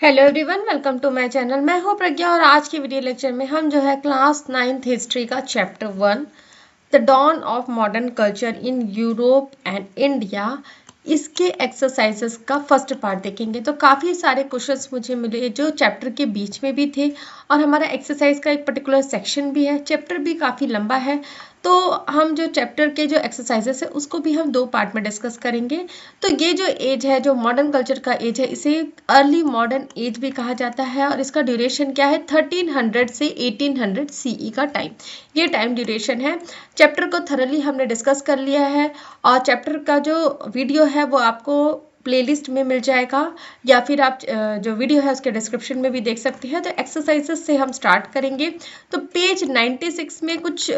Hello everyone, welcome to my channel. मैं हूं प्रज्ञा और आज के वीडियो लेक्चर में हम जो है क्लास 9th हिस्ट्री का chapter 1 the dawn of modern culture in Europe and India, इसके एक्सरसाइजेस का फर्स्ट पार्ट देखेंगे। तो काफ़ी सारे क्वेश्चंस मुझे मिले जो चैप्टर के बीच में भी थे और हमारा एक्सरसाइज का एक पर्टिकुलर सेक्शन भी है। चैप्टर भी काफ़ी लंबा है, तो हम जो चैप्टर के जो एक्सरसाइजेस है उसको भी हम 2 पार्ट में डिस्कस करेंगे। तो ये जो एज है, जो मॉडर्न कल्चर का एज है, इसे अर्ली मॉडर्न एज भी कहा जाता है और इसका ड्यूरेशन क्या है, 1300 से 1800 सीई का टाइम, ये टाइम ड्यूरेशन है। चैप्टर को थरली हमने डिस्कस कर लिया है और चैप्टर का जो वीडियो है वो आपको प्लेलिस्ट में मिल जाएगा या फिर आप जो वीडियो है उसके डिस्क्रिप्शन में भी देख सकते हैं। तो एक्सरसाइजेस से हम स्टार्ट करेंगे। तो पेज 96 में कुछ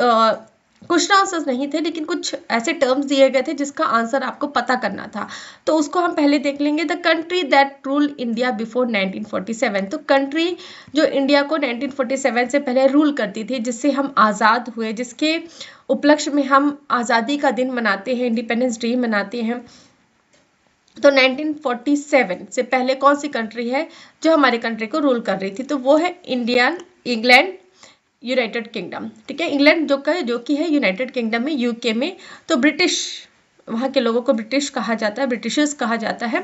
क्वेश्चन आंसर्स नहीं थे, लेकिन कुछ ऐसे टर्म्स दिए गए थे जिसका आंसर आपको पता करना था, तो उसको हम पहले देख लेंगे। The country that rule India before 1947, तो कंट्री जो इंडिया को 1947 से पहले रूल करती थी, जिससे हम आज़ाद हुए, जिसके उपलक्ष्य में हम आज़ादी का दिन मनाते हैं, इंडिपेंडेंस डे मनाते हैं। तो 1947 से पहले कौन सी कंट्री है जो हमारे कंट्री को रूल कर रही थी, तो वो है इंग्लैंड, यूनाइटेड किंगडम। ठीक है, इंग्लैंड जो कि है यूनाइटेड किंगडम में, यूके में। तो ब्रिटिश, वहाँ के लोगों को ब्रिटिश कहा जाता है, ब्रिटिशर्स कहा जाता है।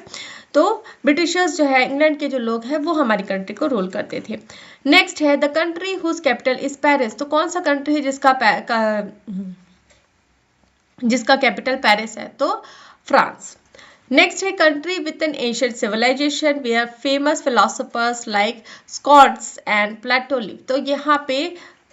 तो ब्रिटिशर्स जो है, इंग्लैंड के जो लोग हैं, वो हमारी कंट्री को रूल करते थे। नेक्स्ट है the country whose capital is Paris, तो कौन सा कंट्री है जिसका कैपिटल पेरिस है, तो फ्रांस। नेक्स्ट है country with an ancient civilisation where famous philosophers like Socrates and Plato live, तो यहाँ पे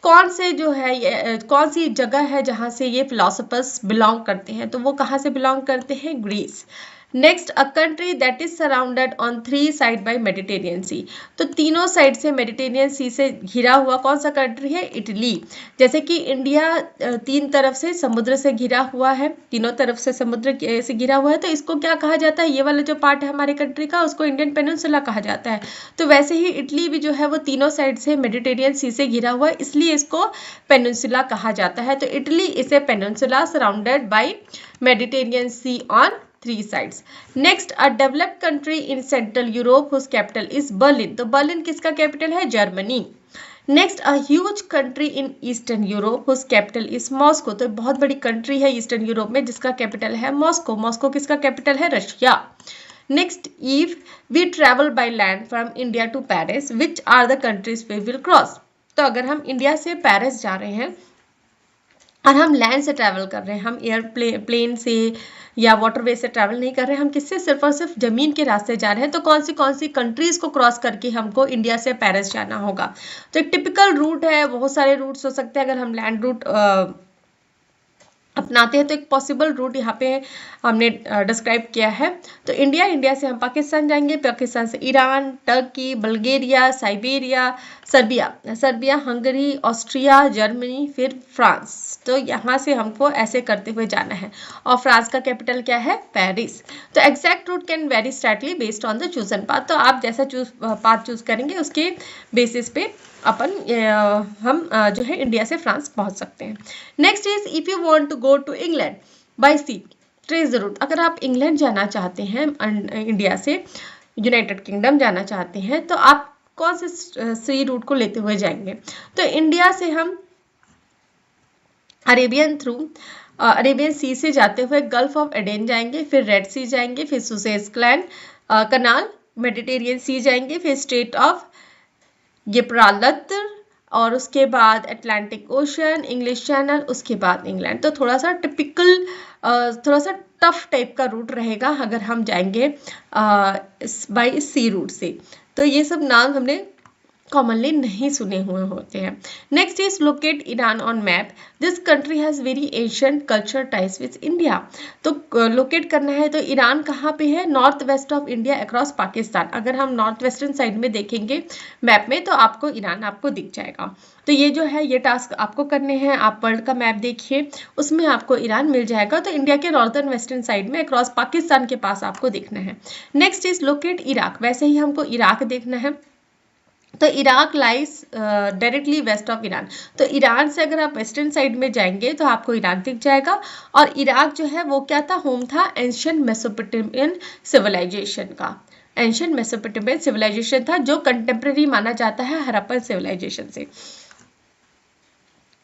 कौन से जो है कौन सी जगह है जहाँ से ये फिलोसोफर्स बिलोंग करते हैं, तो वो कहाँ से बिलोंग करते हैं, Greece. Next, a country that is surrounded on 3 side by Mediterranean sea, तो तीनों साइड से मेडिटेरियन सी से घिरा हुआ कौन सा कंट्री है, इटली। जैसे कि इंडिया 3 तरफ से समुद्र से घिरा हुआ है, तीनों तरफ से समुद्र से घिरा हुआ है, तो इसको क्या कहा जाता है, ये वाला जो पार्ट है हमारे कंट्री का, उसको इंडियन पेनिनसुला कहा जाता है। तो वैसे ही इटली भी जो है वो तीनों साइड से मेडिटेरियन सी से घिरा हुआ है, इसलिए इसको पेनिनसुला कहा जाता है। तो Italy is a peninsula surrounded by Mediterranean sea on 3 sides. Next, a developed country in Central Europe whose capital is Berlin. तो बर्लिन किसका कैपिटल है, Germany. Next, a huge country in eastern Europe whose capital is Moscow, तो बहुत बड़ी country है eastern Europe में जिसका capital है मॉस्को। मॉस्को किसका कैपिटल है, Russia. Next, if we travel by land from India to Paris, which are the countries we will cross, तो अगर हम इंडिया से पेरिस जा रहे हैं और हम लैंड से ट्रैवल कर रहे हैं, हम प्लेन से या वाटरवे से ट्रैवल नहीं कर रहे हैं, हम किससे, सिर्फ और सिर्फ जमीन के रास्ते जा रहे हैं, तो कौन सी कंट्रीज को क्रॉस करके हमको इंडिया से पेरिस जाना होगा। तो एक टिपिकल रूट है, बहुत सारे रूट्स हो सकते हैं। अगर हम लैंड रूट अपनाते हैं तो एक पॉसिबल रूट यहाँ पे हमने डिस्क्राइब किया है। तो इंडिया से हम पाकिस्तान जाएंगे, पाकिस्तान से Iran, Turkey, Bulgaria, Siberia, Serbia, Hungary, Austria, Germany, फिर फ्रांस। तो यहाँ से हमको ऐसे करते हुए जाना है और फ्रांस का कैपिटल क्या है, पेरिस। तो exact route can vary slightly based on the chosen path, तो आप जैसा पाथ चूज करेंगे उसके बेसिस पे अपन हम जो है इंडिया से फ्रांस पहुंच सकते हैं। Next is if you want to go to England by sea, trace the route, अगर आप इंग्लैंड जाना चाहते हैं, इंडिया से यूनाइटेड किंगडम जाना चाहते हैं, तो आप कौन से सी रूट को लेते हुए जाएंगे, तो इंडिया से हम अरेबियन सी से जाते हुए गल्फ ऑफ एडेन जाएंगे, फिर रेड सी जाएंगे, फिर सुएज कनाल, मेडिटेरियन सी जाएंगे, फिर स्ट्रेट ऑफ गिब्राल्टर और उसके बाद अटलांटिक ओशन, इंग्लिश चैनल, उसके बाद इंग्लैंड। तो थोड़ा सा टिपिकल, थोड़ा सा टफ टाइप का रूट रहेगा अगर हम जाएंगे बाय सी रूट से। तो ये सब नाम हमने कॉमनली नहीं सुने हुए होते हैं। Next is locate Iran on map, this country has very ancient culture ties with India, तो लोकेट करना है तो ईरान कहाँ पे है, north west of India across Pakistan. अगर हम नॉर्थ वेस्टर्न साइड में देखेंगे मैप में तो आपको ईरान आपको दिख जाएगा। तो ये जो है ये टास्क आपको करने हैं, आप वर्ल्ड का मैप देखिए, उसमें आपको ईरान मिल जाएगा। तो इंडिया के नॉर्थर्न वेस्टर्न साइड में अक्रॉस पाकिस्तान के पास आपको देखना है। नेक्स्ट इज लोकेट इराक, वैसे ही हमको इराक देखना है, तो Iraq lies directly west of Iran. तो ईरान से अगर आप वेस्टर्न साइड में जाएंगे तो आपको इराक दिख जाएगा। और इराक जो है वो क्या था, होम था एंशिएंट मेसोपोटामियन सिविलाइजेशन का। एंशियंट मेसोपोटामियन सिविलाइजेशन था जो कंटेम्प्रेरी माना जाता है हड़प्पन सिविलाइजेशन से।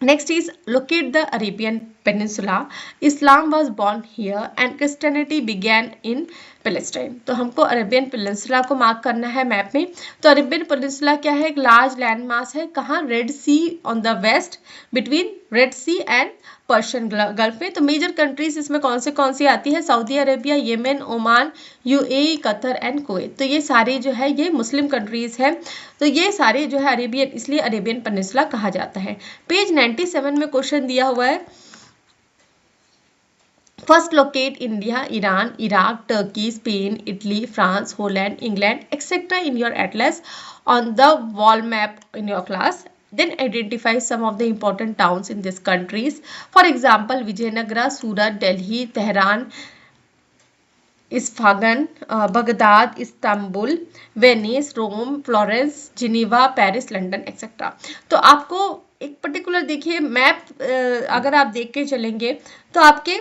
Next is locate the Arabian Peninsula. Islam was born here and Christianity began in Palestine. तो हमको अरेबियन पेनिनसुला को मार्क करना है मैप में। तो अरेबियन पेनिनसुला क्या है? एक लार्ज लैंड मास है। कहाँ? Red Sea on the west, between Red Sea and Persian Gulf में। तो मेजर कंट्रीज इसमें कौन सी आती है? Saudi Arabia, Yemen, Oman, UAE, Qatar and Kuwait. तो ये सारे जो है ये मुस्लिम कंट्रीज है। तो ये सारे जो है अरेबियन, इसलिए अरेबियन पेनिनसुला कहा जाता है। पेज 97 में क्वेश्चन दिया हुआ है, first locate India, Iran, Iraq, Turkey, Spain, Italy, France, Holland, England etcetera in your Atlas on the wall map in your class. Then identify some of the important towns in these countries. For example, Vijayanagara, Surat, Delhi, Tehran, Isfahan, Baghdad, Istanbul, Venice, Rome, Florence, Geneva, Paris, London, etc. तो आपको एक particular देखिए map अगर आप देख के चलेंगे तो आपके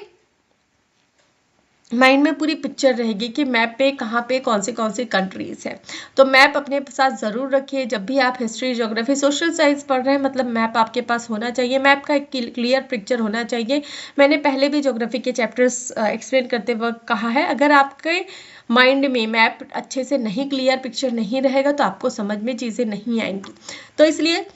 माइंड में पूरी पिक्चर रहेगी कि मैप पे कहाँ पे कौन सी कंट्रीज है। तो मैप अपने साथ ज़रूर रखिए जब भी आप हिस्ट्री, ज्योग्राफी, सोशल साइंस पढ़ रहे हैं, मतलब मैप आपके पास होना चाहिए। मैप का एक क्लियर पिक्चर होना चाहिए। मैंने पहले भी ज्योग्राफी के चैप्टर्स एक्सप्लेन करते वक्त कहा है, अगर आपके माइंड में मैप अच्छे से नहीं, क्लियर पिक्चर नहीं रहेगा तो आपको समझ में चीज़ें नहीं आएंगी। तो इसलिए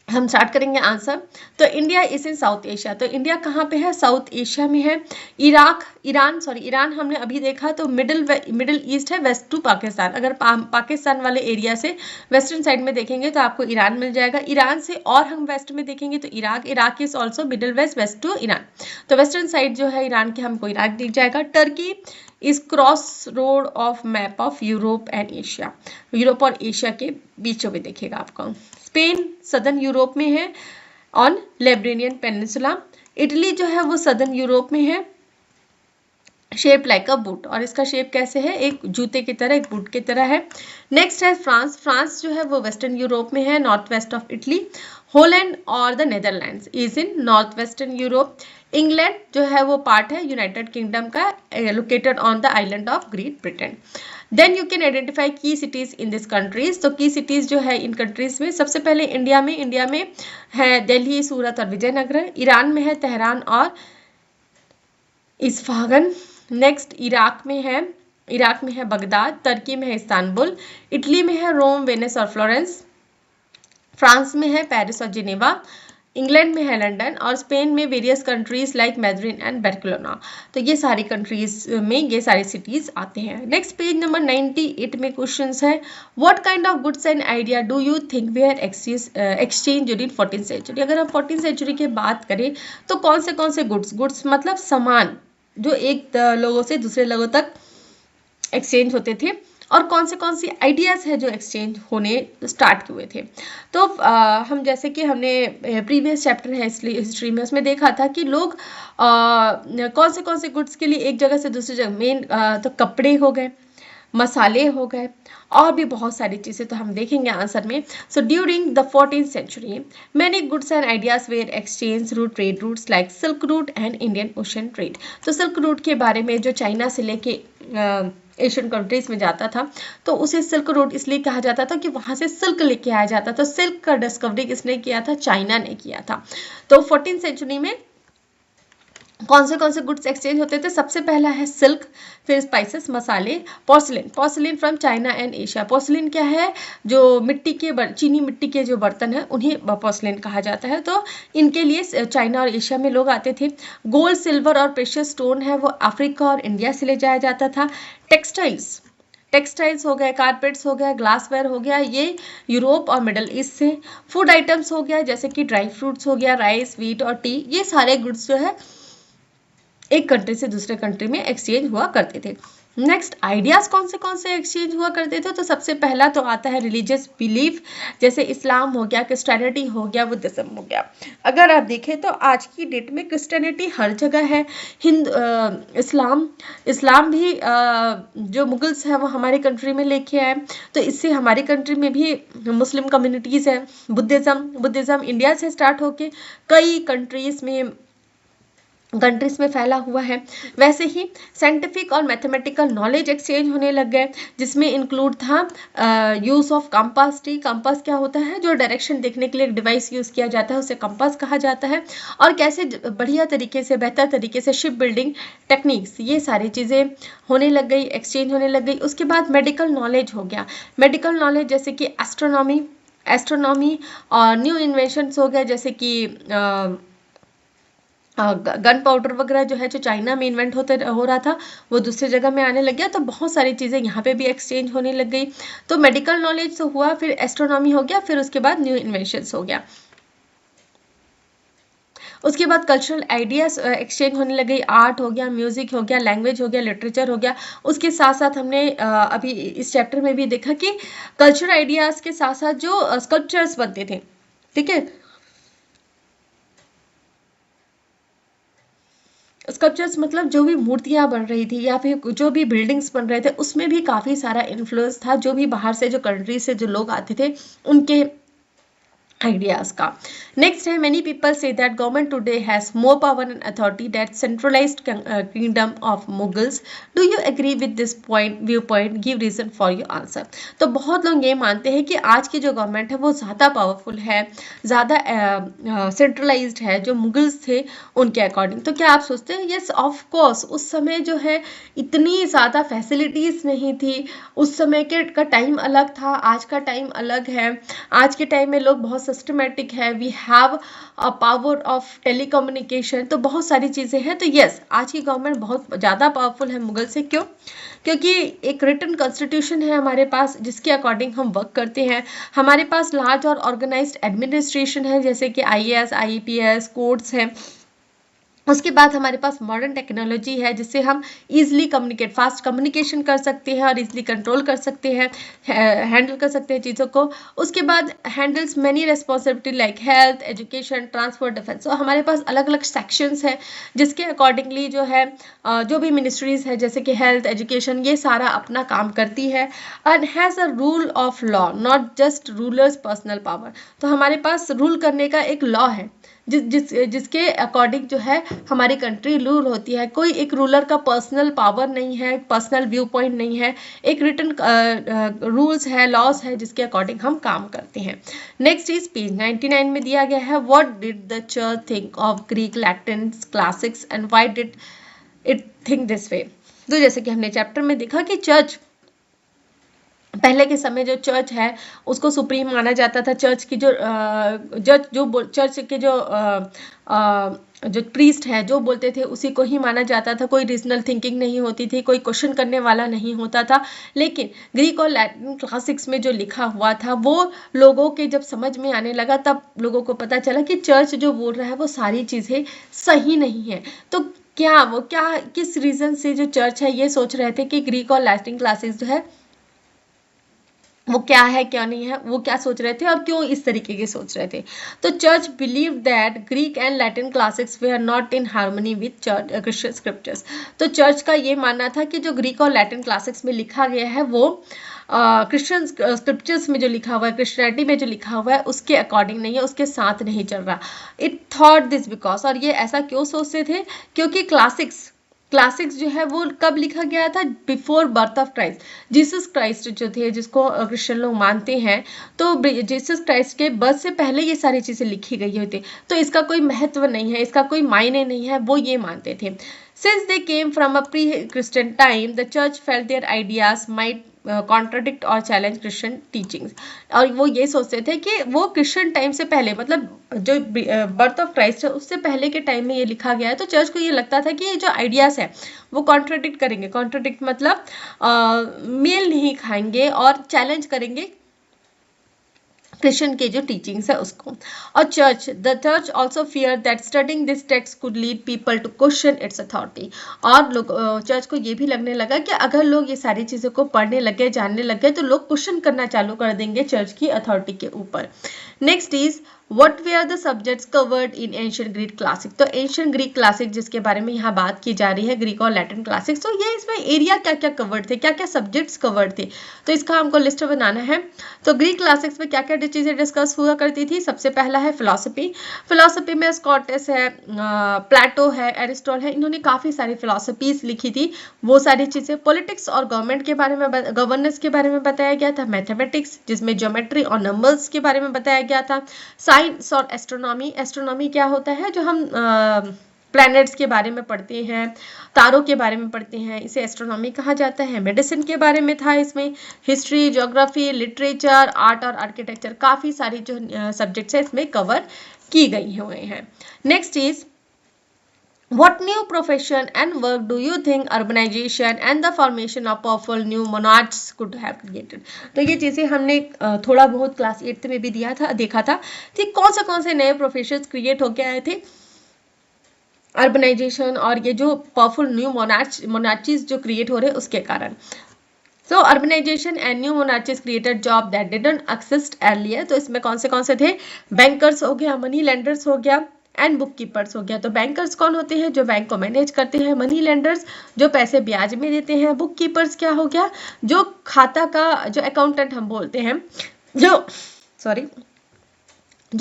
हम स्टार्ट करेंगे आंसर। तो India is in south Asia. तो इंडिया कहाँ पे है? साउथ एशिया में है। ईरान हमने अभी देखा तो मिडिल ईस्ट है, वेस्ट टू पाकिस्तान। अगर पाकिस्तान वाले एरिया से वेस्टर्न साइड में देखेंगे तो आपको ईरान मिल जाएगा। ईरान से और हम वेस्ट में देखेंगे तो Iraq is also middle west to Iran. तो वेस्टर्न साइड जो है ईरान के हमको इराक दिख जाएगा। Turkey is cross road of map of Europe and Asia. Europe और एशिया के बीचों में देखेगा आपको। स्पेन सदर्न यूरोप में है ऑन लेब्रेनियन पेनिनसुला। इटली जो है वो सदर्न यूरोप में है, शेप लाइक अ बूट। और इसका शेप कैसे है? एक जूते की तरह, एक बूट की तरह है। नेक्स्ट है फ्रांस जो है वो वेस्टर्न यूरोप में है, north west of Italy. Holland और the Netherlands is in north western Europe. England जो है वो पार्ट है यूनाइटेड किंगडम का, located on the island of Great Britain. Then you can identify key cities in this countries. तो key cities जो है इन countries में, सबसे पहले इंडिया में है दिल्ली, सूरत और विजयनगर। ईरान में है तेहरान और इस्फहान। नेक्स्ट इराक में है बगदाद। टर्की में है इस्तांबुल। इटली में है रोम, वेनिस और फ्लोरेंस। फ्रांस में है पेरिस और जिनेवा। इंग्लैंड में है लंदन। और स्पेन में various countries like Madrid and Barcelona. तो ये सारी कंट्रीज में ये सारी सिटीज आते हैं। नेक्स्ट पेज नंबर 98 में क्वेश्चंस है, what kind of goods and idea do you think were exchange during 14th century. अगर हम 14th सेंचुरी की बात करें तो कौन से गुड्स मतलब सामान जो एक लोगों से दूसरे लोगों तक एक्सचेंज होते थे, और कौन सी आइडियाज़ है जो एक्सचेंज होने स्टार्ट हुए थे। तो हम जैसे कि हमने प्रीवियस चैप्टर है हिस्ट्री में, उसमें देखा था कि लोग कौन से गुड्स के लिए एक जगह से दूसरी जगह, मेन तो कपड़े हो गए, मसाले हो गए, और भी बहुत सारी चीज़ें तो हम देखेंगे आंसर में। So during the 14th century many goods and ideas were exchange through trade routes like silk route and Indian Ocean trade. तो सिल्क रूट के बारे में, जो चाइना से लेके एशियन कंट्रीज में जाता था, तो उसे सिल्क रूट इसलिए कहा जाता था कि वहाँ से सिल्क लेके आया जाता था। सिल्क का डिस्कवरी किसने किया था? चाइना ने किया था। तो 14th सेंचुरी में कौन से गुड्स एक्सचेंज होते थे? सबसे पहला है सिल्क, फिर स्पाइसेस, मसाले, porcelain from China and Asia. Porcelain क्या है? जो चीनी मिट्टी के जो बर्तन है उन्हें पोर्सिलेन कहा जाता है। तो इनके लिए चाइना और एशिया में लोग आते थे। गोल्ड, सिल्वर और प्रेशियस स्टोन है वो अफ्रीका और इंडिया से ले जाया जाता था। टेक्सटाइल्स हो गए, कारपेट्स हो गया, ग्लासवेयर हो गया, ये यूरोप और मिडल ईस्ट से। फूड आइटम्स हो गया जैसे कि ड्राई फ्रूट्स हो गया, राइस, व्हीट और टी, ये सारे गुड्स जो है एक कंट्री से दूसरे कंट्री में एक्सचेंज हुआ करते थे। नेक्स्ट आइडियाज कौन से एक्सचेंज हुआ करते थे? तो सबसे पहला तो आता है रिलीजियस बिलीफ, जैसे इस्लाम हो गया, क्रिश्चियनिटी हो गया, बुद्धिज्म हो गया। अगर आप देखें तो आज की डेट में क्रिश्चियनिटी हर जगह है। इस्लाम भी जो मुगल्स हैं वो हमारी कंट्री में लेके आए, तो इससे हमारी कंट्री में भी मुस्लिम कम्युनिटीज़ है। बुद्धिज्म इंडिया से स्टार्ट होके कई कंट्रीज में कंट्रीज में फैला हुआ है। वैसे ही साइंटिफिक और मैथमेटिकल नॉलेज एक्सचेंज होने लग गए, जिसमें इंक्लूड था use of compass tree. Compass क्या होता है? जो डायरेक्शन देखने के लिए एक डिवाइस यूज़ किया जाता है, उसे कंपास कहा जाता है। और कैसे बढ़िया तरीके से, बेहतर तरीके से शिप बिल्डिंग टेक्निक्स, ये सारी चीज़ें होने लग गई, एक्सचेंज होने लग गई। उसके बाद मेडिकल नॉलेज हो गया। मेडिकल नॉलेज जैसे कि एस्ट्रोनॉमी और न्यू इन्वेंशंस हो गए, जैसे कि गन पाउडर वगैरह जो है, जो चाइना में इन्वेंट हो रहा था, वो दूसरी जगह में आने लग गया। तो बहुत सारी चीज़ें यहाँ पे भी एक्सचेंज होने लग गई। तो मेडिकल नॉलेज तो हुआ, फिर एस्ट्रोनॉमी हो गया, फिर उसके बाद न्यू इन्वेंशंस हो गया। उसके बाद कल्चरल आइडियाज एक्सचेंज होने लग गई। आर्ट हो गया, म्यूजिक हो गया, लैंग्वेज हो गया, लिटरेचर हो गया। उसके साथ साथ हमने अभी इस चैप्टर में भी देखा कि कल्चरल आइडियाज के साथ साथ जो स्कल्पचर्स बनते थे, ठीक है, स्कल्पचर्स मतलब जो भी मूर्तियां बन रही थी या फिर जो भी बिल्डिंग्स बन रहे थे, उसमें भी काफ़ी सारा इन्फ्लुएंस था, जो भी बाहर से, जो कंट्री से जो लोग आते थे, उनके आइडियाज का। नेक्स्ट है, many people say that government today has more power and authority that centralised kingdom of Mughals. Do you agree with this point, view point? Give reason for your answer. तो बहुत लोग ये मानते हैं कि आज की जो गवर्नमेंट है वो ज़्यादा पावरफुल है, ज़्यादा सेंट्रलाइज्ड है जो मुगल्स थे उनके अकॉर्डिंग। तो क्या आप सोचते हैं? Yes, of course. उस समय जो है इतनी ज़्यादा फैसिलिटीज़ नहीं थी, उस समय के का टाइम अलग था, आज का टाइम अलग है। आज के टाइम में लोग बहुत सिस्टमेटिक है, we have a power of telecommunication, तो बहुत सारी चीज़ें हैं। तो यस, आज की गवर्नमेंट बहुत ज़्यादा पावरफुल है मुगल से। क्यों? क्योंकि एक रिटन कॉन्स्टिट्यूशन है हमारे पास, जिसके अकॉर्डिंग हम वर्क करते हैं। हमारे पास लार्ज और ऑर्गेनाइज्ड एडमिनिस्ट्रेशन है, जैसे कि IAS, IPS, कोर्ट्स हैं। उसके बाद हमारे पास मॉडर्न टेक्नोलॉजी है, जिससे हम इजीली कम्युनिकेट, फास्ट कम्युनिकेशन कर सकते हैं और इजीली कंट्रोल कर सकते हैं, हैंडल कर सकते हैं चीज़ों को। उसके बाद handles many responsibility like health, education, transport, defence. तो हमारे पास अलग अलग सेक्शंस हैं, जिसके अकॉर्डिंगली जो है जो भी मिनिस्ट्रीज है, जैसे कि हेल्थ, एजुकेशन, ये सारा अपना काम करती है। And has a rule of law, not just rulers personal power. तो हमारे पास रूल करने का एक लॉ है, जिसके अकॉर्डिंग जो है हमारी कंट्री रूल होती है। कोई एक रूलर का पर्सनल पावर नहीं है, पर्सनल व्यू पॉइंट नहीं है, एक रिटन रूल्स है, लॉस है, जिसके अकॉर्डिंग हम काम करते हैं। नेक्स्ट इज पेज 99 में दिया गया है, what did the church think of Greek, Latin classics and why did it think this way. तो जैसे कि हमने चैप्टर में देखा कि चर्च, पहले के समय जो चर्च है उसको सुप्रीम माना जाता था। चर्च की जो चर्च के जो प्रीस्ट है जो बोलते थे उसी को ही माना जाता था। कोई रीजनल थिंकिंग नहीं होती थी, कोई क्वेश्चन करने वाला नहीं होता था। लेकिन ग्रीक और लैटिन क्लासिक्स में जो लिखा हुआ था वो लोगों के जब समझ में आने लगा, तब लोगों को पता चला कि चर्च जो बोल रहा है वो सारी चीज़ें सही नहीं है। तो क्या किस रीज़न से जो चर्च है ये सोच रहे थे कि ग्रीक और लैटिन क्लासिक्स जो है वो क्या है क्या नहीं है, वो क्या सोच रहे थे और क्यों इस तरीके के सोच रहे थे। तो church believe that Greek and Latin classics were not in harmony with Christian scriptures. तो चर्च का ये मानना था कि जो ग्रीक और लैटिन क्लासिक्स में लिखा गया है वो क्रिश्चियन स्क्रिप्चर्स में जो लिखा हुआ है, क्रिश्चियनिटी में जो लिखा हुआ है उसके अकॉर्डिंग नहीं है, उसके साथ नहीं चल रहा। इट थॉट दिस बिकॉज, और ये ऐसा क्यों सोचते थे? क्योंकि क्लासिक्स जो है वो कब लिखा गया था? Before birth of Christ. Jesus Christ जो थे, जिसको क्रिश्चियन लोग मानते हैं, तो जीसस क्राइस्ट के बर्थ से पहले ये सारी चीज़ें लिखी गई होती, तो इसका कोई महत्व नहीं है, इसका कोई मायने नहीं है, वो ये मानते थे। Since they came from a pre-Christian time, the church felt their ideas might contradict or challenge Christian teachings। और वो ये सोचते थे कि वो क्रिश्चियन टाइम से पहले, मतलब जो बर्थ ऑफ क्राइस्ट है उससे पहले के टाइम में ये लिखा गया है। तो चर्च को ये लगता था कि ये जो आइडियाज़ है वो कॉन्ट्राडिक्ट करेंगे। कॉन्ट्राडिक्ट मतलब मेल नहीं खाएंगे और चैलेंज करेंगे क्रिश्चियन के जो टीचिंग्स है उसको। और the church also fear that studying this text could lead people to question its authority. और लोग चर्च को ये भी लगने लगा कि अगर लोग ये सारी चीज़ों को पढ़ने लगे, जानने लगे, तो लोग क्वेश्चन करना चालू कर देंगे चर्च की अथॉरिटी के ऊपर। Next is what were the subjects covered in ancient Greek classic. तो एंशिएंट ग्रीक क्लासिक जिसके बारे में यहाँ बात की जा रही है, ग्रीक और लैटिन क्लासिक, तो ये इसमें एरिया क्या क्या कवर्ड थे, क्या क्या सब्जेक्ट्स कवर्ड थे, तो इसका हमको लिस्ट बनाना है। तो ग्रीक क्लासिक्स में क्या क्या चीजें डिस्कस हुआ करती थी। सबसे पहला है फिलोसफी। फिलोसफी में स्कॉटेस है, प्लेटो है, एरिस्टोटल है, इन्होंने काफी सारी फिलोसफीज लिखी थी, वो सारी चीजें। पॉलिटिक्स और गवर्नमेंट के बारे में, गवर्नेंस के बारे में बताया गया था। मैथमेटिक्स जिसमें ज्योमेट्री और नंबर्स के बारे में बताया गया था। साइंस और एस्ट्रोनॉमी, एस्ट्रोनॉमी क्या होता है, जो हम प्लैनेट्स के बारे में पढ़ते हैं, तारों के बारे में पढ़ते हैं, इसे एस्ट्रोनॉमी कहा जाता है। मेडिसिन के बारे में था इसमें। हिस्ट्री, ज्योग्राफी, लिटरेचर, आर्ट और आर्किटेक्चर, काफी सारी जो सब्जेक्ट्स है इसमें कवर की गई हुए हैं। Next is what new profession and work do you think urbanization and the formation of powerful new monarchs could have created। तो ये चीजें हमने थोड़ा बहुत क्लास 8th में भी दिया था, देखा था कि कौन से नए प्रोफेशंस क्रिएट होके आए थे अर्बनाइजेशन और ये जो पावरफुल न्यू मोनार्चीज जो क्रिएट हो रहे हैं उसके कारण। So urbanization and new monarchies created job that didn't exist earlier। तो इसमें कौन से थे, बैंकर्स हो गया, मनी लेंडर्स हो गया, एंड बुक कीपर्स हो गया। तो बैंकर्स कौन होते हैं, जो बैंक को मैनेज करते हैं। मनी लेंडर्स जो पैसे ब्याज में देते हैं। बुक कीपर्स क्या हो गया, जो खाता का, जो अकाउंटेंट हम बोलते हैं, जो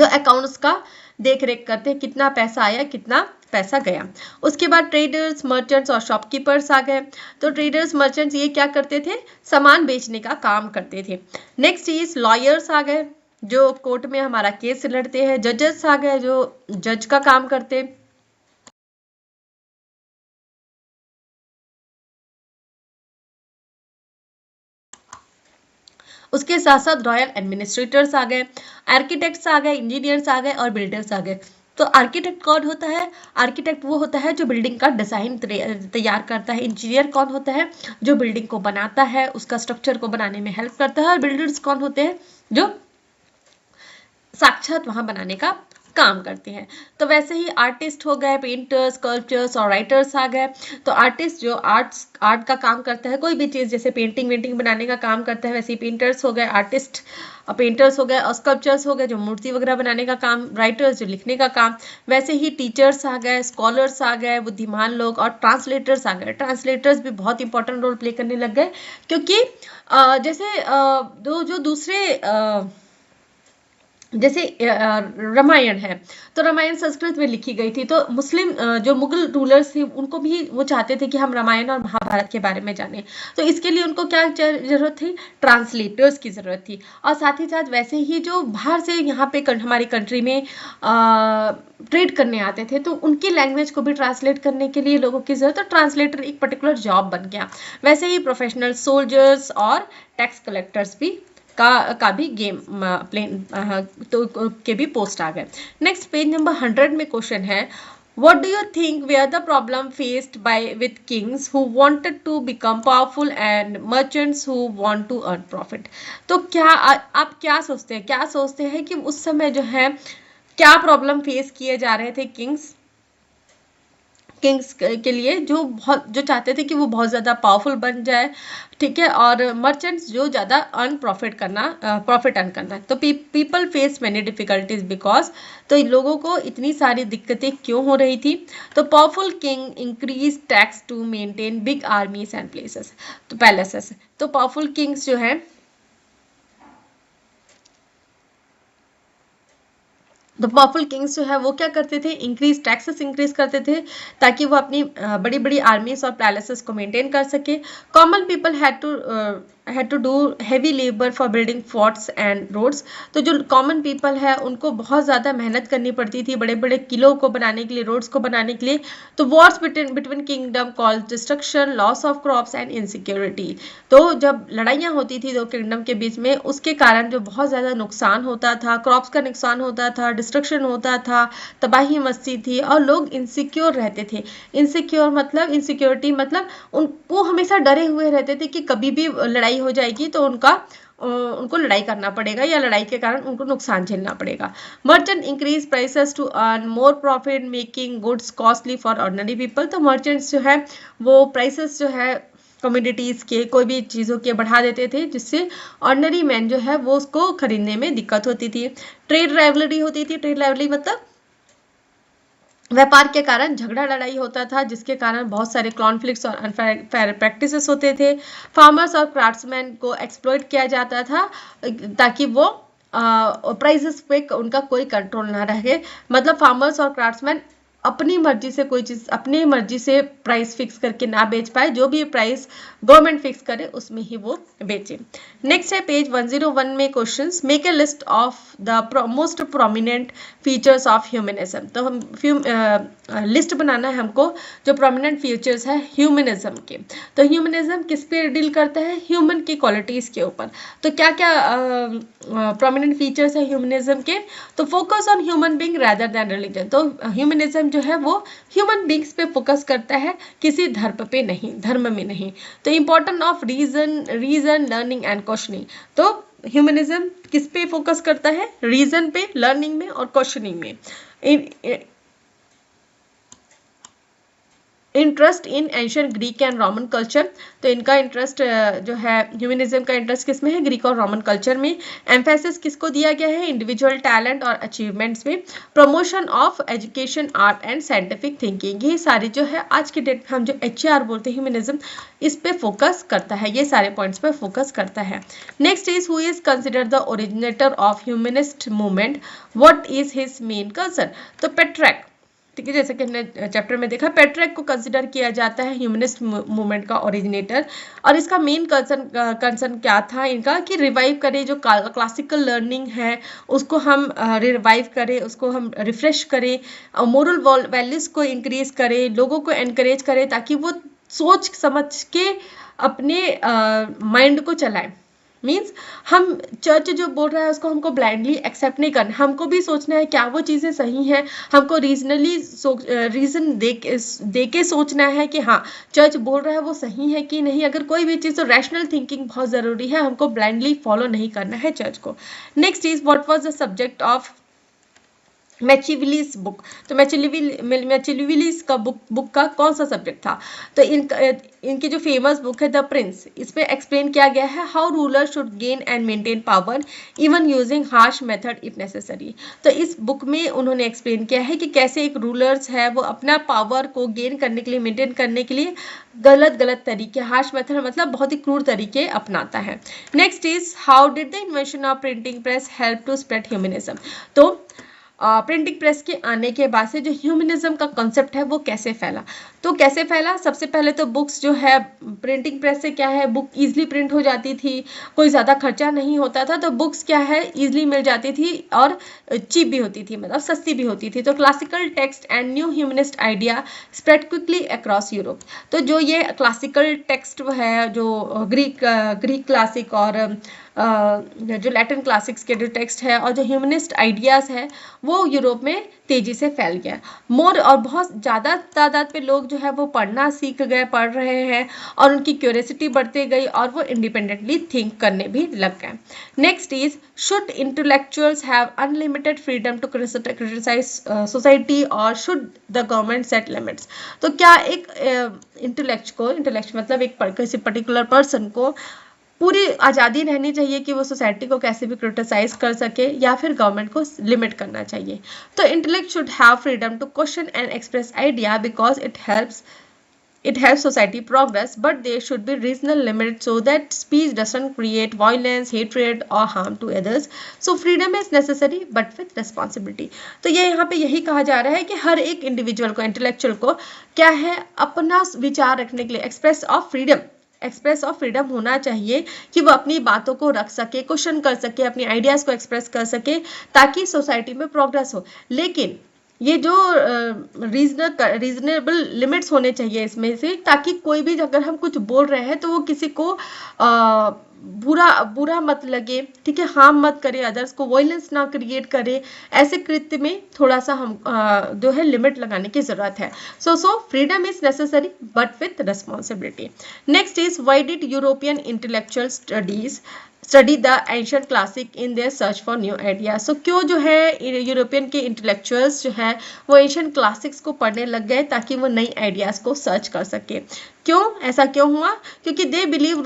अकाउंट्स का देख रेख करते हैं, कितना पैसा आया कितना पैसा गया। उसके बाद ट्रेडर्स, मर्चेंट्स और शॉपकीपर्स आ गए। तो ट्रेडर्स, मर्चेंट्स ये क्या करते थे, सामान बेचने का काम करते थे। नेक्स्ट इज लॉयर्स आ गए, जो कोर्ट में हमारा केस लड़ते हैं। जजेस आ गए, जो जज का काम करते। उसके साथ साथ रॉयल एडमिनिस्ट्रेटर्स आ गए, आर्किटेक्ट्स आ गए, इंजीनियर्स आ गए और बिल्डर्स आ गए। तो आर्किटेक्ट कौन होता है, आर्किटेक्ट वो होता है जो बिल्डिंग का डिजाइन तैयार करता है। इंजीनियर कौन होता है, जो बिल्डिंग को बनाता है, उसका स्ट्रक्चर को बनाने में हेल्प करता है। और बिल्डर्स कौन होते हैं, जो साक्षात वहां बनाने का काम करते हैं। तो वैसे ही आर्टिस्ट हो गए, पेंटर्स, स्कल्पचर्स और राइटर्स आ गए। तो आर्टिस्ट जो आर्ट का काम करता है, कोई भी चीज जैसे पेंटिंग वेंटिंग बनाने का काम करता है, वैसे ही पेंटर्स हो गए, आर्टिस्ट पेंटर्स हो गए, और स्कल्पचर्स हो गए जो मूर्ति वगैरह बनाने का काम, राइटर्स जो लिखने का काम। वैसे ही टीचर्स आ गए, स्कॉलर्स आ गए, बुद्धिमान लोग, और ट्रांसलेटर्स आ गए। ट्रांसलेटर्स भी बहुत इंपॉर्टेंट रोल प्ले करने लग गए, क्योंकि जैसे जो दूसरे जैसे रामायण है, तो रामायण संस्कृत में लिखी गई थी। तो मुस्लिम जो मुगल रूलर्स थे, उनको भी वो चाहते थे कि हम रामायण और महाभारत के बारे में जानें। तो इसके लिए उनको क्या जरूरत थी, ट्रांसलेटर्स की जरूरत थी। और साथ ही साथ वैसे ही जो बाहर से यहाँ पे हमारी कंट्री में ट्रेड करने आते थे, तो उनकी लैंग्वेज को भी ट्रांसलेट करने के लिए लोगों की जरूरत, तो ट्रांसलेटर एक पर्टिकुलर जॉब बन गया। वैसे ही प्रोफेशनल सोल्जर्स और टैक्स कलेक्टर्स भी का भी गेम प्लेन तो के भी पोस्ट आ गए। नेक्स्ट पेज नंबर 100 में क्वेश्चन है, what do you think were the problem faced with kings who wanted to become powerful and merchants who want to earn profit। तो क्या आप क्या सोचते हैं कि उस समय जो है क्या प्रॉब्लम फेस किए जा रहे थे किंग्स के लिए, जो चाहते थे कि वो बहुत ज्यादा पावरफुल बन जाए, ठीक है, और मर्चेंट्स जो ज्यादा प्रॉफिट अर्न करना। तो people face many difficulties because, तो लोगों को इतनी सारी दिक्कतें क्यों हो रही थी। तो powerful king increase tax to maintain big armies and places, तो पैलेसेस। तो पावरफुल किंग्स जो है, तो पावरफुल किंग्स जो है वो क्या करते थे, टैक्सेस इंक्रीज करते थे, ताकि वो अपनी बड़ी बड़ी आर्मीज और पैलेसेस को मेंटेन कर सके। Common people had to do heavy labour for building forts and roads. तो जो कॉमन पीपल है उनको बहुत ज़्यादा मेहनत करनी पड़ती थी बड़े बड़े किलों को बनाने के लिए, रोड्स को बनाने के लिए। तो Wars between kingdom called destruction, loss of crops and insecurity. तो जब लड़ाइयाँ होती थी दो किंगडम के बीच में, उसके कारण जो बहुत ज़्यादा नुकसान होता था, क्रॉप्स का नुकसान होता था, डिस्ट्रक्शन होता था, तबाही मस्ती थी, और लोग इनसिक्योर रहते थे। इनसिक्योरिटी मतलब वो हमेशा डरे हुए रहते थे कि कभी भी लड़ाई हो जाएगी तो उनको लड़ाई करना पड़ेगा, या लड़ाई के कारण उनको नुकसान झेलना पड़ेगा। Merchant increase prices to earn more profit, making goods costly for ordinary people. तो मर्चेंट्स जो है वो प्राइसेस जो है कम्युनिटीज़ के, कोई भी चीज़ों के बढ़ा देते थे, जिससे ऑर्डिनरी मैन जो है वो उसको खरीदने में दिक्कत होती थी। ट्रेड राइवलरी होती थी। ट्रेड राइवलरी मतलब व्यापार के कारण झगड़ा लड़ाई होता था, जिसके कारण बहुत सारे कॉन्फ्लिक्ट्स और अनफेयर प्रैक्टिसेस होते थे। फार्मर्स और क्राफ्ट्समैन को एक्सप्लॉइट किया जाता था ताकि वो प्राइसेस पे उनका कोई कंट्रोल ना रहे। मतलब फार्मर्स और क्राफ्ट्समैन अपनी मर्जी से कोई चीज़ अपनी मर्जी से प्राइस फिक्स करके ना बेच पाए, जो भी प्राइस गवर्नमेंट फिक्स करे उसमें ही वो बेचे। नेक्स्ट है पेज 101 में questions, make a list of the most prominent features of humanism. तो हम लिस्ट बनाना है हमको जो प्रोमिनेंट फीचर्स है ह्यूमनिज्म के। तो ह्यूमनिज्म किस पे डील करता है? ह्यूमन की क्वालिटीज के ऊपर। तो क्या क्या प्रोमिनेंट फीचर्स है ह्यूमनिज्म के? तो focus on human being rather than religion. तो ह्यूमनिज्म जो है वो ह्यूमन बीइंग्स पे फोकस करता है, किसी धर्म पे नहीं, धर्म में नहीं। तो important of reason learning and questioning. तो ह्यूमनिज्म किस पे फोकस करता है? रीजन पे, लर्निंग में और क्वेश्चनिंग में। Interest in ancient Greek and Roman culture. तो इनका इंटरेस्ट जो है ह्यूमनिज्म का इंटरेस्ट किस में है? ग्रीक और रोमन कल्चर में। एम्फेसिस किसको दिया गया है? इंडिविजुअल टैलेंट और अचीवमेंट्स में। Promotion of education, art and scientific thinking. ये सारी जो है आज की डेट में हम जो HAR बोलते हैं ह्यूमनिज्म, इस पे फोकस करता है, ये सारे पॉइंट्स पे फोकस करता है। Next is who is considered the originator of humanist movement, what is his main concern. तो पेट्रैक, ठीक है, जैसे कि हमने चैप्टर में देखा, पेट्रैक को कंसिडर किया जाता है ह्यूमनिस्ट मूवमेंट का ओरिजिनेटर। और इसका मेन कंसर्न क्या था इनका? कि रिवाइव करें जो क्लासिकल लर्निंग है उसको हम रिवाइव करें, उसको हम रिफ्रेश करें, मोरल वैल्यूज को इंक्रीज करें, लोगों को एनकरेज करें ताकि वो सोच समझ के अपने माइंड को चलाएं। मीन्स हम चर्च जो बोल रहा है उसको हमको ब्लाइंडली एक्सेप्ट नहीं करना, हमको भी सोचना है क्या वो चीज़ें सही हैं, हमको रीजनली रीज़न दे के सोचना है कि हाँ चर्च बोल रहा है वो सही है कि नहीं। अगर कोई भी चीज़, तो रैशनल थिंकिंग बहुत ज़रूरी है, हमको ब्लाइंडली फॉलो नहीं करना है चर्च को। Next is what was the subject of Machiavelli's book. तो मैचिविलीज का बुक का कौन सा सब्जेक्ट था? तो इनकी जो फेमस बुक है द प्रिंस, इसमें एक्सप्लेन किया गया है how ruler should gain and maintain power even using harsh method if necessary. तो इस बुक में उन्होंने एक्सप्लेन किया है कि कैसे एक रूलर्स है वो अपना पावर को गेन करने के लिए, मेंटेन करने के लिए गलत तरीके, हार्श मेथड मतलब बहुत ही क्रूर तरीके अपनाता है। Next is how did the invention of printing press help to spread humanism. तो प्रिंटिंग प्रेस के आने के बाद से जो ह्यूमनिज्म का कॉन्सेप्ट है वो कैसे फैला? तो कैसे फैला? सबसे पहले तो बुक्स जो है, प्रिंटिंग प्रेस से क्या है, बुक इजीली प्रिंट हो जाती थी, कोई ज़्यादा खर्चा नहीं होता था, तो बुक्स क्या है इजीली मिल जाती थी और चीप भी होती थी, मतलब सस्ती भी होती थी। तो classical text and new humanist idea spread quickly across Europe. तो जो ये क्लासिकल टेक्स्ट है, जो ग्रीक क्लासिक और जो लैटिन क्लासिक्स के जो टेक्स्ट है और जो ह्यूमनिस्ट आइडियाज़ है वो यूरोप में तेजी से फैल गया। मोर और बहुत ज़्यादा तादाद पे लोग जो है वो पढ़ना सीख गए, पढ़ रहे हैं और उनकी क्यूरियोसिटी बढ़ती गई और वो इंडिपेंडेंटली थिंक करने भी लग गए। Next is should intellectuals have unlimited freedom to criticise society और should the government set limits. तो क्या एक इंटेलेक्ट मतलब एक किसी पर्टिकुलर पर्सन को पूरी आज़ादी रहनी चाहिए कि वो सोसाइटी को कैसे भी क्रिटिसाइज कर सके, या फिर गवर्नमेंट को लिमिट करना चाहिए? तो intellect should have freedom to question and express idea because it helps society progress, but there should be reasonable limits so that speech doesn't create violence, hatred or harm to others. So freedom is necessary but with responsibility. तो ये यहाँ पे यही कहा जा रहा है कि हर एक इंडिविजुअल को, इंटेलेक्चुअल को क्या है, अपना विचार रखने के लिए एक्सप्रेस ऑफ फ्रीडम होना चाहिए कि वो अपनी बातों को रख सके, क्वेश्चन कर सके, अपनी आइडियाज़ को एक्सप्रेस कर सके ताकि सोसाइटी में प्रोग्रेस हो। लेकिन ये जो रीजनेबल लिमिट्स होने चाहिए इसमें से, ताकि कोई भी अगर हम कुछ बोल रहे हैं तो वो किसी को बुरा मत लगे, ठीक है, हार्म मत करे, अदर्स को वायलेंस ना क्रिएट करे। ऐसे कृत्य में थोड़ा सा हम जो है लिमिट लगाने की जरूरत है। So freedom is necessary but with responsibility. Next is why did European intellectual studies study the ancient classic in their search for new ideas. So क्यों जो है यूरोपियन के इंटेलेक्चुअल्स जो है वो एंशिएंट क्लासिक्स को पढ़ने लग गए ताकि वो नई आइडियाज को सर्च कर सके। क्यों ऐसा क्यों हुआ? क्योंकि they believe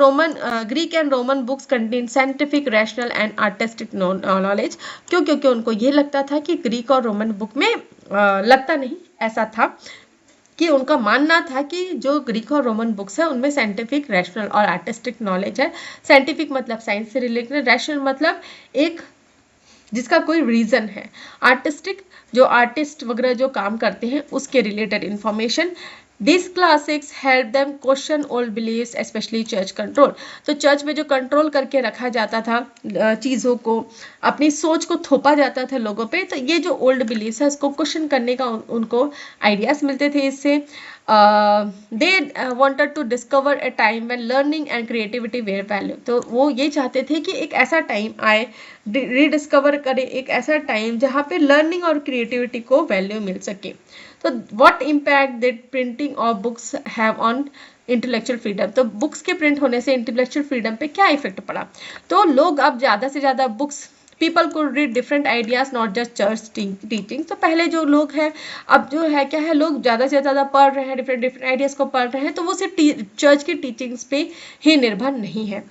Greek and Roman books contain scientific, rational and artistic knowledge. क्यों? क्योंकि उनको ये लगता था कि ग्रीक और रोमन बुक में लगता नहीं, ऐसा था कि उनका मानना था कि जो ग्रीक और रोमन बुक्स है उनमें साइंटिफिक, रैशनल और आर्टिस्टिक नॉलेज है। साइंटिफिक मतलब साइंस से रिलेटेड, रैशनल मतलब एक जिसका कोई रीजन है, आर्टिस्टिक जो आर्टिस्ट वगैरह जो काम करते हैं उसके related information. This classics help them question old beliefs specially church control. तो चर्च में जो कंट्रोल करके रखा जाता था चीज़ों को, अपनी सोच को थोपा जाता था लोगों पे, तो ये जो ओल्ड बिलीव्स है उसको क्वेश्चन करने का उनको आइडियाज मिलते थे इससे। They wanted to discover a time when learning and creativity were value. तो वो ये चाहते थे कि एक ऐसा टाइम आए, रीडिस्कवर करें एक ऐसा टाइम जहाँ पे लर्निंग और क्रिएटिविटी को वैल्यू मिल सके। तो what impact that printing of books have on intellectual freedom. तो बुक्स के प्रिंट होने से इंटेलेक्चुअल फ्रीडम पे क्या इफेक्ट पड़ा? तो लोग अब ज़्यादा से ज़्यादा बुक्स, पीपल को read different ideas not just church teaching. तो पहले जो लोग हैं अब जो है क्या है, लोग ज़्यादा से ज़्यादा पढ़ रहे हैं, डिफरेंट आइडियाज़ को पढ़ रहे हैं, तो वो सिर्फ चर्च की टीचिंग्स पे ही निर्भर नहीं है।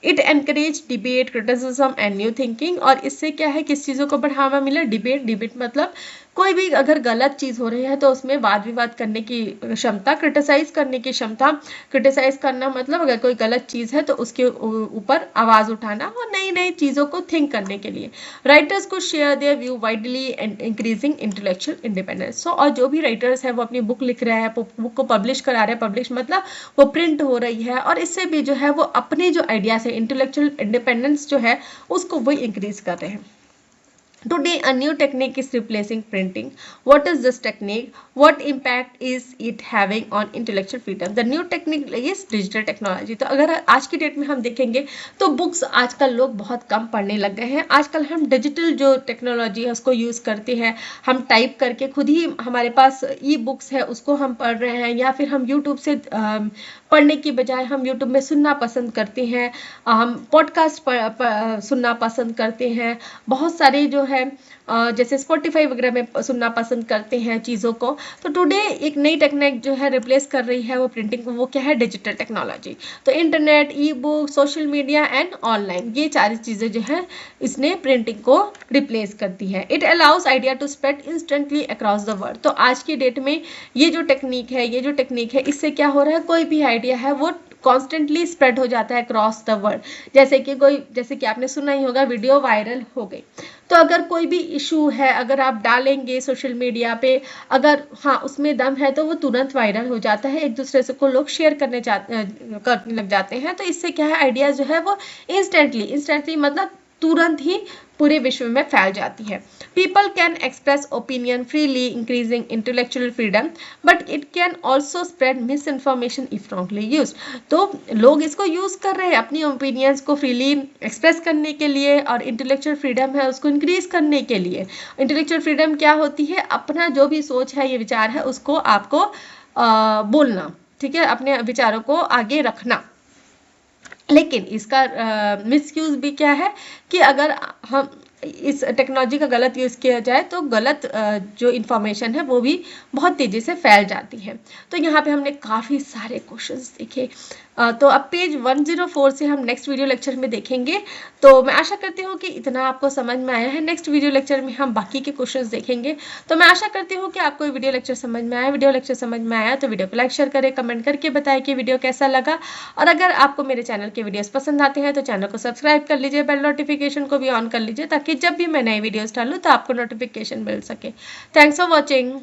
It encourage debate, criticism and new thinking. और इससे क्या है, किस चीज़ों को बढ़ावा मिला? डिबेट मतलब कोई भी अगर गलत चीज़ हो रही है तो उसमें वाद विवाद करने की क्षमता, क्रिटिसाइज करने की क्षमता। क्रिटिसाइज करना मतलब अगर कोई गलत चीज़ है तो उसके ऊपर आवाज़ उठाना और नई नई चीज़ों को थिंक करने के लिए। राइटर्स को share their view widely and increasing intellectual independence. So और जो भी राइटर्स है वो अपनी बुक लिख रहे हैं, बुक को पब्लिश करा रहे हैं, पब्लिश मतलब वो प्रिंट हो रही है, और इससे भी जो है वो अपने जो आइडियाज है, इंटेलेक्चुअल इंडिपेंडेंस जो है उसको वो इंक्रीज कर रहे हैं। Today, a new technique is replacing printing. What is this technique? What impact is it having on intellectual freedom? The new technique is digital technology. तो अगर आज की डेट में हम देखेंगे तो बुक्स आजकल लोग बहुत कम पढ़ने लग गए हैं। आजकल हम डिजिटल जो टेक्नोलॉजी है उसको यूज़ करते हैं, हम टाइप करके खुद ही हमारे पास ई बुक्स है उसको हम पढ़ रहे हैं, या फिर हम यूट्यूब से पढ़ने की बजाय हम यूट्यूब में सुनना पसंद करते हैं, हम पॉडकास्ट सुनना पसंद करते हैं, बहुत सारे जो है जैसे स्पॉटिफाई वगैरह में सुनना पसंद करते हैं चीज़ों को। तो टुडे एक नई टेक्निक जो है रिप्लेस कर रही है वो प्रिंटिंग को, वो क्या है? Digital technology. तो internet, e book, social media and online, ये सारी चीज़ें जो है इसने प्रिंटिंग को रिप्लेस करती है। It allows idea to spread instantly across the world. तो आज की डेट में ये जो टेक्निक है इससे क्या हो रहा है, कोई भी आइडिया है वो कॉन्स्टेंटली स्प्रेड हो जाता है अक्रॉस द वर्ल्ड। जैसे कि आपने सुना ही होगा, वीडियो वायरल हो गई, तो अगर कोई भी इशू है अगर आप डालेंगे सोशल मीडिया पे, अगर हाँ उसमें दम है तो वो तुरंत वायरल हो जाता है, एक दूसरे से को लोग शेयर करने लग जाते हैं। तो इससे क्या है, आइडिया जो है वो इंस्टेंटली मतलब तुरंत ही पूरे विश्व में फैल जाती है। People can express opinion freely, increasing intellectual freedom, but it can also spread miss information if wrongly use. तो लोग इसको यूज कर रहे हैं अपनी ओपिनियंस को फ्रीली एक्सप्रेस करने के लिए, और इंटेलेक्चुअल फ्रीडम है उसको इंक्रीज करने के लिए। इंटेलेक्चुअल फ्रीडम क्या होती है? अपना जो भी सोच है, ये विचार है, उसको आपको बोलना, ठीक है, अपने विचारों को आगे रखना। लेकिन इसका मिसयूज भी क्या है कि अगर हम इस टेक्नोलॉजी का गलत यूज़ किया जाए तो गलत जो इन्फॉर्मेशन है वो भी बहुत तेज़ी से फैल जाती है। तो यहाँ पे हमने काफ़ी सारे क्वेश्चंस देखे। तो अब पेज 104 से हम नेक्स्ट वीडियो लेक्चर में देखेंगे। तो मैं आशा करती हूँ कि इतना आपको समझ में आया है। नेक्स्ट वीडियो लेक्चर में हम बाकी के क्वेश्चंस देखेंगे। तो मैं आशा करती हूँ कि आपको वीडियो लेक्चर समझ में आया। वीडियो लेक्चर समझ में आया तो वीडियो को लाइक शेयर करें, कमेंट करके बताएं कि वीडियो कैसा लगा। और अगर आपको मेरे चैनल के वीडियोस पसंद आते हैं तो चैनल को सब्सक्राइब कर लीजिए, बेल नोटिफिकेशन को भी ऑन कर लीजिए, ताकि जब भी मैं नए वीडियोस डालूँ तो आपको नोटिफिकेशन मिल सके। Thanks for watching.